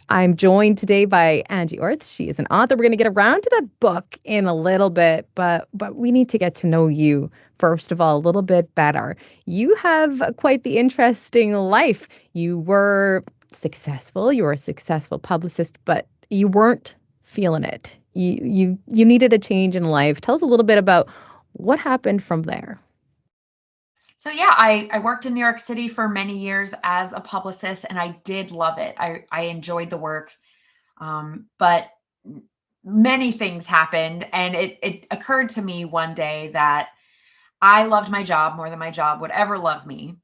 I'm joined today by Angie Orth. She is an author. We're going to get around to that book in a little bit, but we need to get to know you first of all a little bit better. You have quite the interesting life. You were successful. You were a successful publicist, but you weren't feeling it. You needed a change in life. Tell us a little bit about what happened from there. So yeah, I worked in New York City for many years as a publicist, and I did love it. I enjoyed the work, but many things happened, and it occurred to me one day that I loved my job more than my job would ever love me,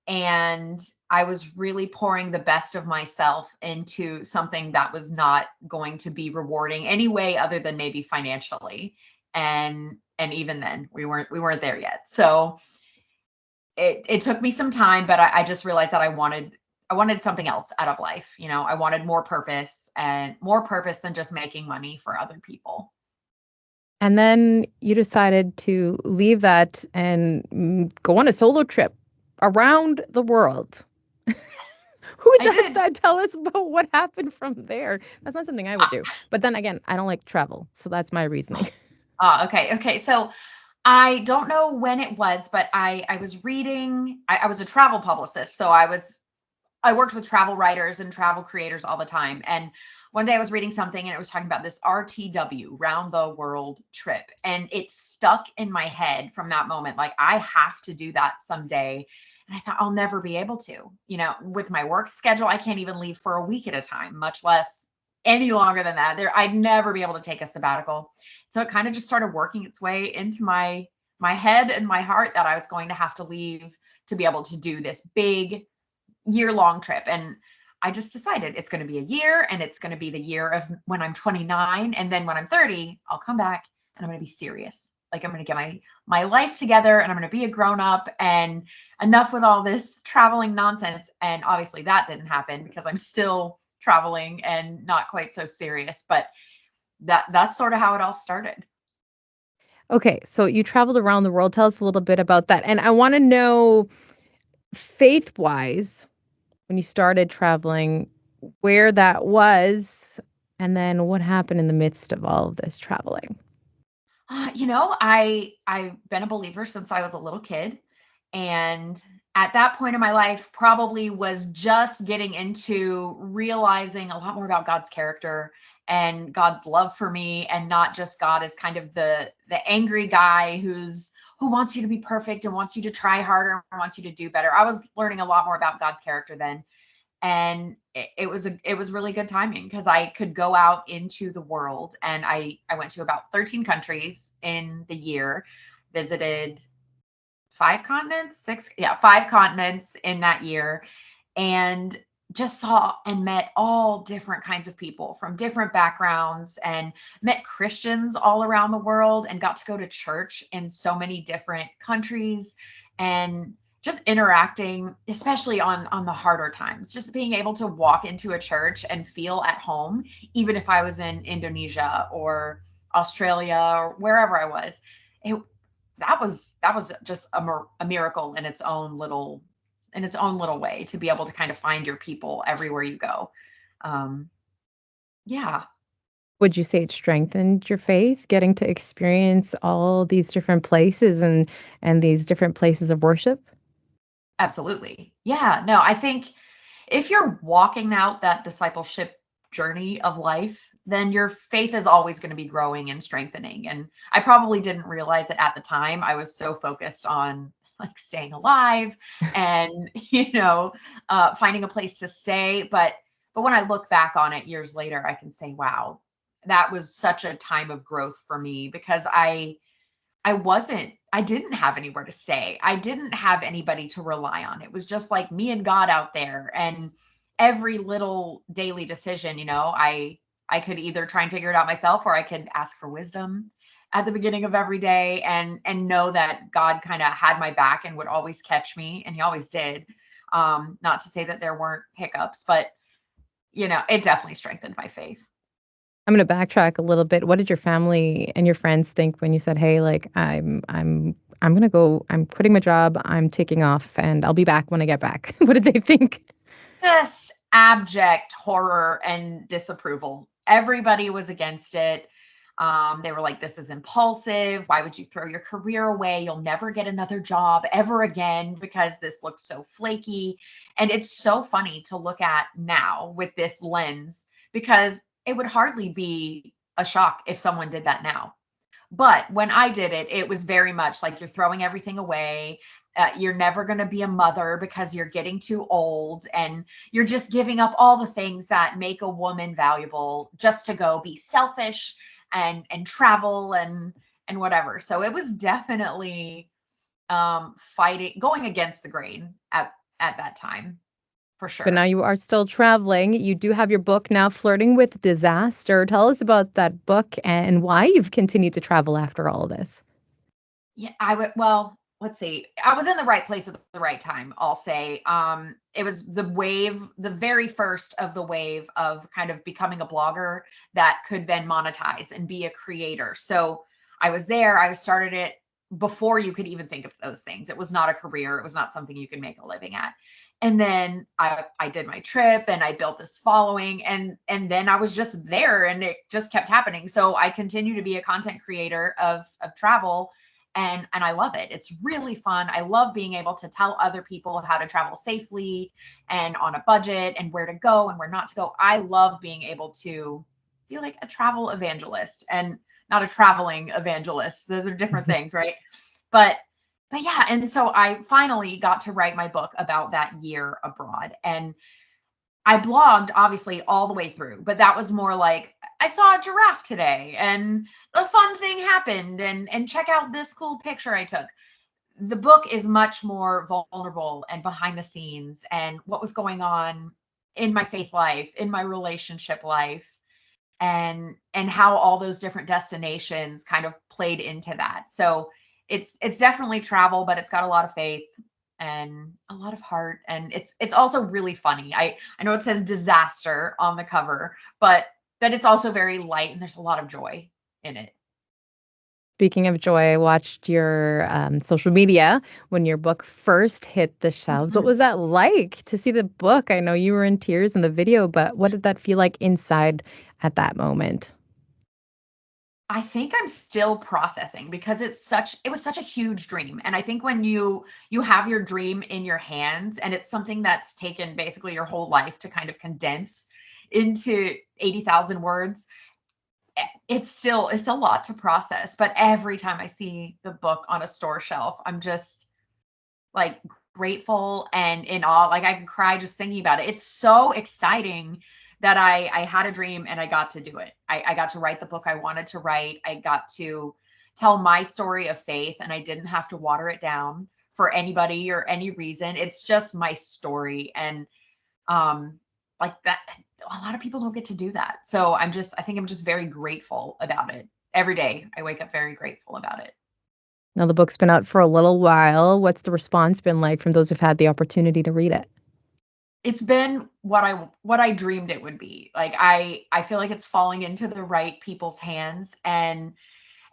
and I was really pouring the best of myself into something that was not going to be rewarding any way other than maybe financially, and even then we weren't there yet. So it took me some time, but I just realized that I wanted something else out of life. I wanted more purpose, and more purpose than just making money for other people. And then you decided to leave that and go on a solo trip around the world. Yes, Who I does did. that? Tell us about what happened from there. That's not something I would do. But then again, I don't like travel. So that's my reasoning. Okay, okay. So I don't know when it was, but I was reading. I was a travel publicist, so I worked with travel writers and travel creators all the time. And one day I was reading something and it was talking about this RTW, round the world trip. And it stuck in my head from that moment. Like, I have to do that someday. And I thought, I'll never be able to. With my work schedule, I can't even leave for a week at a time, much less any longer than that. I'd never be able to take a sabbatical. So it kind of just started working its way into my head and my heart that I was going to have to leave to be able to do this big year-long trip. And I just decided it's going to be a year, and it's going to be the year of when I'm 29, and then when I'm 30, I'll come back and I'm going to be serious. Like, I'm going to get my life together, and I'm going to be a grown up, and enough with all this traveling nonsense. And obviously that didn't happen because I'm still traveling and not quite so serious, but that's sort of how it all started. Okay, so you traveled around the world. Tell us a little bit about that. And I want to know, faith wise, when you started traveling, where that was, and then what happened in the midst of all of this traveling. I've been a believer since I was a little kid, and at that point in my life, probably was just getting into realizing a lot more about God's character and God's love for me, and not just God as kind of the angry guy who wants you to be perfect and wants you to try harder and wants you to do better. I was learning a lot more about God's character then, and it was really good timing because I could go out into the world, and I went to about 13 countries in the year, visited five continents, six, yeah, five continents in that year, and just saw and met all different kinds of people from different backgrounds, and met Christians all around the world, and got to go to church in so many different countries, and just interacting, especially on the harder times, just being able to walk into a church and feel at home, even if I was in Indonesia or Australia or wherever I was. It that was that was just a miracle in its own little way, to be able to kind of find your people everywhere you go. Um, yeah, Would you say it strengthened your faith, getting to experience all these different places and these different places of worship? absolutely. Yeah, no, I think if you're walking out that discipleship journey of life, then your faith is always going to be growing and strengthening. And I probably didn't realize it at the time. I was so focused on like staying alive and finding a place to stay. But when I look back on it years later, I can say, wow, that was such a time of growth for me, because I didn't have anywhere to stay. I didn't have anybody to rely on. It was just like me and God out there. And every little daily decision, I could either try and figure it out myself, or I could ask for wisdom at the beginning of every day, and know that God kind of had my back and would always catch me, and he always did. Not to say that there weren't hiccups, but it definitely strengthened my faith. I'm gonna backtrack a little bit. What did your family and your friends think when you said, "Hey, like I'm gonna go. I'm quitting my job. I'm taking off, and I'll be back when I get back." What did they think? abject horror and disapproval. Everybody was against it. They were like, this is impulsive. Why would you throw your career away? You'll never get another job ever again because this looks so flaky. And it's so funny to look at now with this lens because it would hardly be a shock if someone did that now. But when I did it, it was very much like you're throwing everything away. You're never going to be a mother because you're getting too old, and you're just giving up all the things that make a woman valuable just to go be selfish and travel and whatever. So it was definitely fighting, going against the grain at that time for But now sure. you are still traveling. You do have your book now, Flirting with Disaster. Tell us about that book and why you've continued to travel after all of this. Yeah, I would, well, let's see. I was in the right place at the right time, I'll say. It was the wave, the very first of the wave of kind of becoming a blogger that could then monetize and be a creator. So I was there, I started it before you could even think of those things. It was not a career, it was not something you could make a living at. And then I did my trip and I built this following, and then I was just there and it just kept happening. So I continue to be a content creator of travel, and I love it. It's really fun. I love being able to tell other people how to travel safely and on a budget and where to go and where not to go. I love being able to be like a travel evangelist and not a traveling evangelist. Those are different things, right? But but yeah, and so I finally got to write my book about that year abroad. And I blogged obviously all the way through, but that was more like I saw a giraffe today and a fun thing happened, and check out this cool picture I took. The book is much more vulnerable and behind the scenes and what was going on in my faith life, in my relationship life, and how all those different destinations kind of played into that. So it's definitely travel, but it's got a lot of faith and a lot of heart, and it's also really funny. I know it says disaster on the cover, but it's also very light and there's a lot of joy in it. Speaking of joy, I watched your social media when your book first hit the shelves. What Mhm. was that like to see the book? I know you were in tears in the video, but what did that feel like inside at that moment? I think I'm still processing because it was such a huge dream. And I think when you have your dream in your hands and it's something that's taken basically your whole life to kind of condense into 80,000 words, it's a lot to process. But every time I see the book on a store shelf, I'm just like grateful and in awe. Like I can cry just thinking about it. It's so exciting that I had a dream and I got to do it. I got to write the book I wanted to write. I got to tell my story of faith and I didn't have to water it down for anybody or any reason. It's just my story. And like that, a lot of people don't get to do that. So I think I'm just very grateful about it. Every day I wake up very grateful about it. Now the book's been out for a little while. What's the response been like from those who've had the opportunity to read it? It's been what I dreamed it would be. Like I feel like it's falling into the right people's hands, and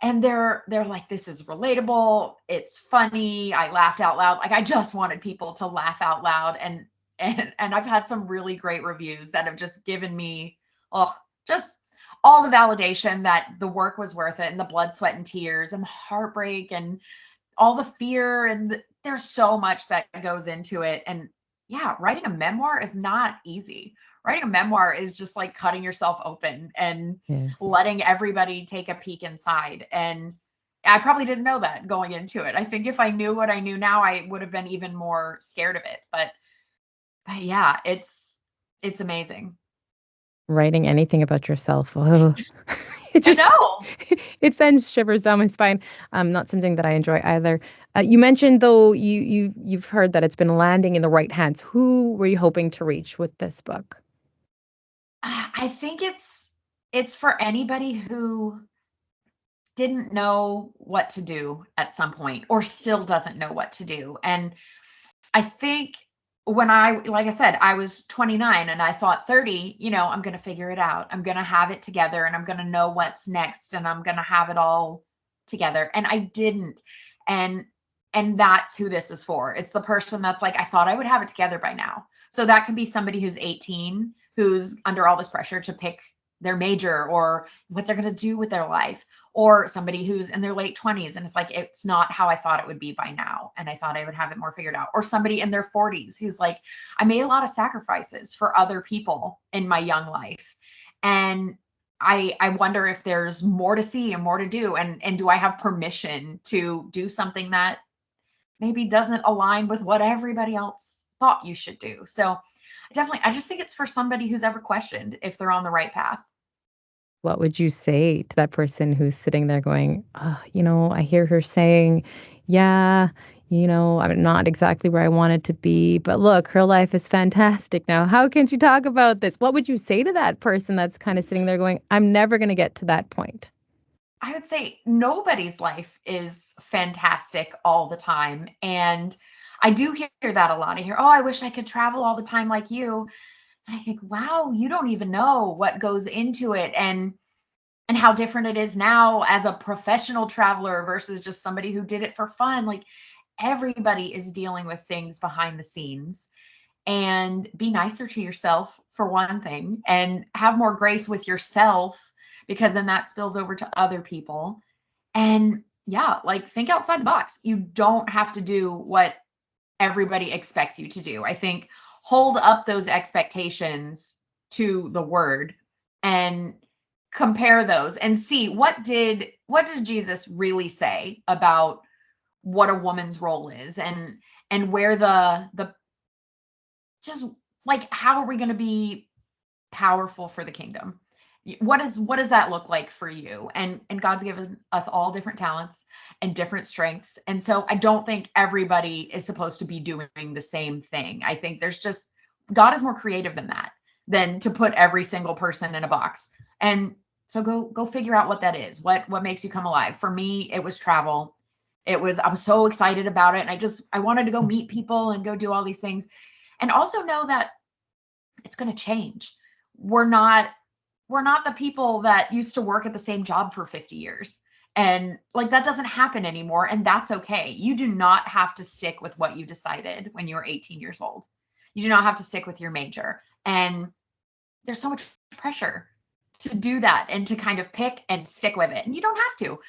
they're like, this is relatable, it's funny, I laughed out loud. Like I just wanted people to laugh out loud, and I've had some really great reviews that have just given me, oh, just all the validation that the work was worth it, and the blood, sweat, and tears, and the heartbreak, and all the fear, and there's so much that goes into it. And yeah, writing a memoir is not easy. Writing a memoir is just like cutting yourself open and Yes. letting everybody take a peek inside. And I probably didn't know that going into it. I think if I knew what I knew now, I would have been even more scared of it. But yeah, it's amazing. Writing anything about yourself. Oh, it I just know. it sends shivers down my spine. Not something that I enjoy either. You mentioned though you've heard that it's been landing in the right hands. Who were you hoping to reach with this book? I think it's for anybody who didn't know what to do at some point or still doesn't know what to do. And I think when like I said, I was 29 and I thought 30, I'm going to figure it out. I'm going to have it together and I'm going to know what's next and I'm going to have it all together. And I didn't. And And that's who this is for. It's the person that's like, I thought I would have it together by now. So that can be somebody who's 18, who's under all this pressure to pick their major or what they're going to do with their life, or somebody who's in their late 20s and it's like, it's not how I thought it would be by now. And I thought I would have it more figured out. Or somebody in their 40s who's like, I made a lot of sacrifices for other people in my young life. And I wonder if there's more to see and more to do. And do I have permission to do something that maybe doesn't align with what everybody else thought you should do? So definitely, I just think it's for somebody who's ever questioned if they're on the right path. What would you say to that person who's sitting there going, I hear her saying, yeah, I'm not exactly where I wanted to be, but look, her life is fantastic now. How can she talk about this? What would you say to that person that's kind of sitting there going, I'm never going to get to that point? I would say nobody's life is fantastic all the time. And I do hear that a lot. I hear, oh, I wish I could travel all the time like you. And I think, wow, you don't even know what goes into it and how different it is now as a professional traveler versus just somebody who did it for fun. Like everybody is dealing with things behind the scenes. And be nicer to yourself for one thing, and have more grace with yourself, because then that spills over to other people. And yeah, like think outside the box. You don't have to do what everybody expects you to do. I think hold up those expectations to the word and compare those and see what did Jesus really say about what a woman's role is, and where the just like, how are we going to be powerful for the kingdom? What does that look like for you? And God's given us all different talents and different strengths. And so I don't think everybody is supposed to be doing the same thing. I think there's just God is more creative than that, than to put every single person in a box. And so go figure out what that is. What makes you come alive? For me, it was travel. I was so excited about it. And I wanted to go meet people and go do all these things. And also know that it's going to change. We're not we're not the people that used to work at the same job for 50 years. And like that doesn't happen anymore, and that's okay. You do not have to stick with what you decided when you were 18 years old. You do not have to stick with your major. And there's so much pressure to do that and to kind of pick and stick with it. And you don't have to.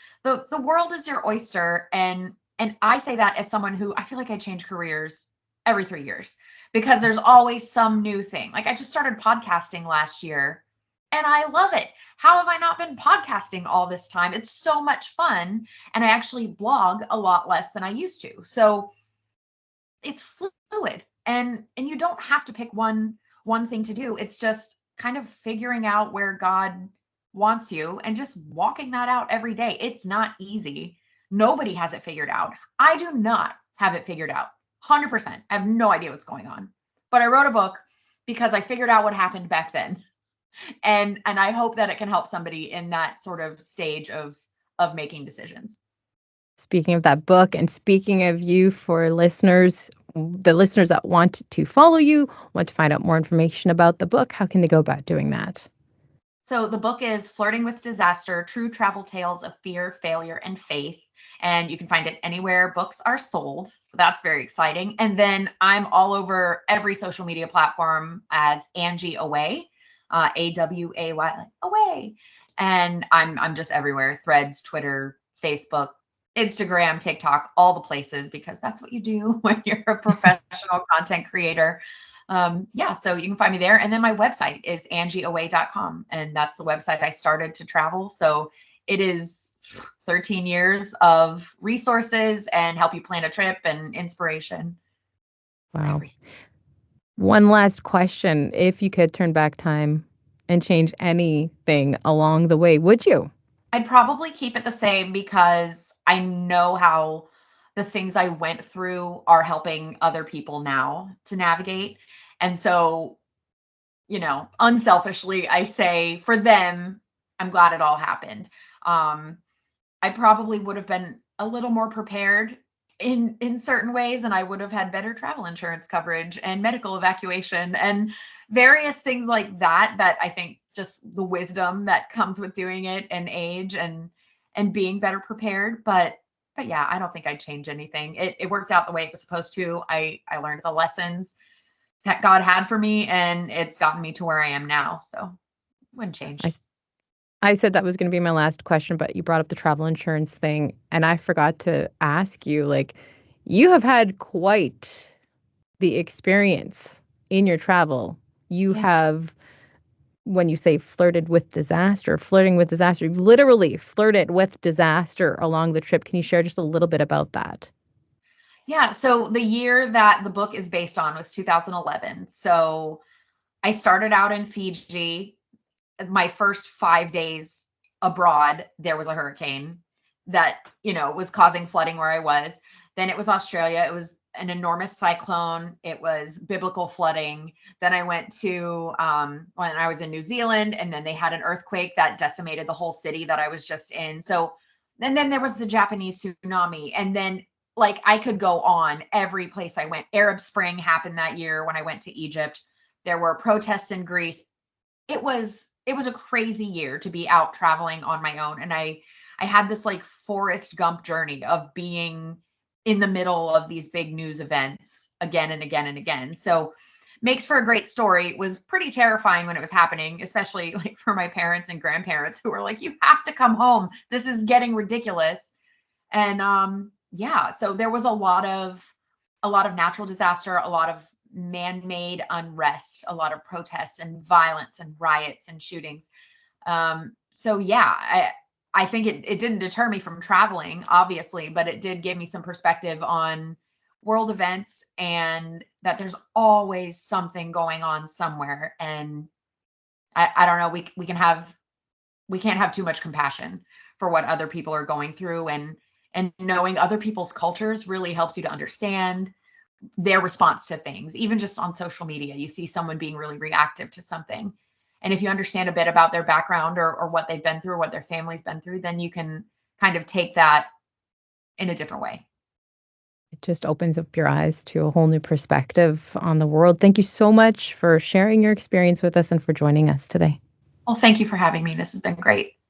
The world is your oyster. And I say that as someone who I feel like I change careers every 3 years because there's always some new thing. Like I just started podcasting last year and I love it. How have I not been podcasting all this time? It's so much fun. And I actually blog a lot less than I used to. So it's fluid, and you don't have to pick one thing to do. It's just kind of figuring out where God wants you and just walking that out every day. It's not easy. Nobody has it figured out. I do not have it figured out 100%. I have no idea what's going on, but I wrote a book because I figured out what happened back then. And I hope that it can help somebody in that sort of stage of making decisions. Speaking of that book and speaking of you, for listeners, the listeners that want to follow you, want to find out more information about the book, how can they go about doing that? So the book is Flirting with Disaster: True Travel Tales of Fear, Failure, and Faith. And you can find it anywhere books are sold. So that's very exciting. And then I'm all over every social media platform as Angie Away, Away, like away. And I'm just everywhere: Threads, Twitter, Facebook, Instagram, TikTok, all the places, because that's what you do when you're a professional content creator. Yeah, so you can find me there. And then my website is angieaway.com. And that's the website I started to travel. So it is 13 years of resources and help you plan a trip and inspiration. Wow. Everything. One last question. If you could turn back time and change anything along the way, would you? I'd probably keep it the same because I know how the things I went through are helping other people now to navigate. And so, unselfishly, I say for them, I'm glad it all happened. Um, I probably would have been a little more prepared in certain ways, and I would have had better travel insurance coverage and medical evacuation and various things like that I think just the wisdom that comes with doing it and age and being better prepared. But but yeah, I don't think I'd change anything. It worked out the way it was supposed to. I learned the lessons that God had for me, and it's gotten me to where I am now. So wouldn't I change. s- I said that was going to be my last question, but you brought up the travel insurance thing, and I forgot to ask you, like, you have had quite the experience in your travel. You Yeah. have, when you say flirting with disaster, you've literally flirted with disaster along the trip. Can you share just a little bit about that? Yeah. So the year that the book is based on was 2011. So I started out in Fiji. My first 5 days abroad, there was a hurricane that, was causing flooding where I was. Then it was Australia. It was an enormous cyclone. It was biblical flooding. Then I went to when I was in New Zealand, and then they had an earthquake that decimated the whole city that I was just in. So, and then there was the Japanese tsunami. And then, like, I could go on every place I went. Arab Spring happened that year when I went to Egypt. There were protests in Greece. It was a crazy year to be out traveling on my own, and I had this like Forrest Gump journey of being in the middle of these big news events again and again and again. So makes for a great story. It was pretty terrifying when it was happening, especially like for my parents and grandparents who were like, you have to come home, this is getting ridiculous. And yeah, so there was a lot of natural disaster, a lot of man-made unrest, a lot of protests and violence and riots and shootings. So yeah, I think it didn't deter me from traveling, obviously, but it did give me some perspective on world events, and that there's always something going on somewhere. And I don't know, we can't have too much compassion for what other people are going through, and knowing other people's cultures really helps you to understand their response to things. Even just on social media, you see someone being really reactive to something, and if you understand a bit about their background, or what they've been through, or what their family's been through, then you can kind of take that in a different way. It just opens up your eyes to a whole new perspective on the world. Thank you so much for sharing your experience with us and for joining us today. Well, thank you for having me. This has been great.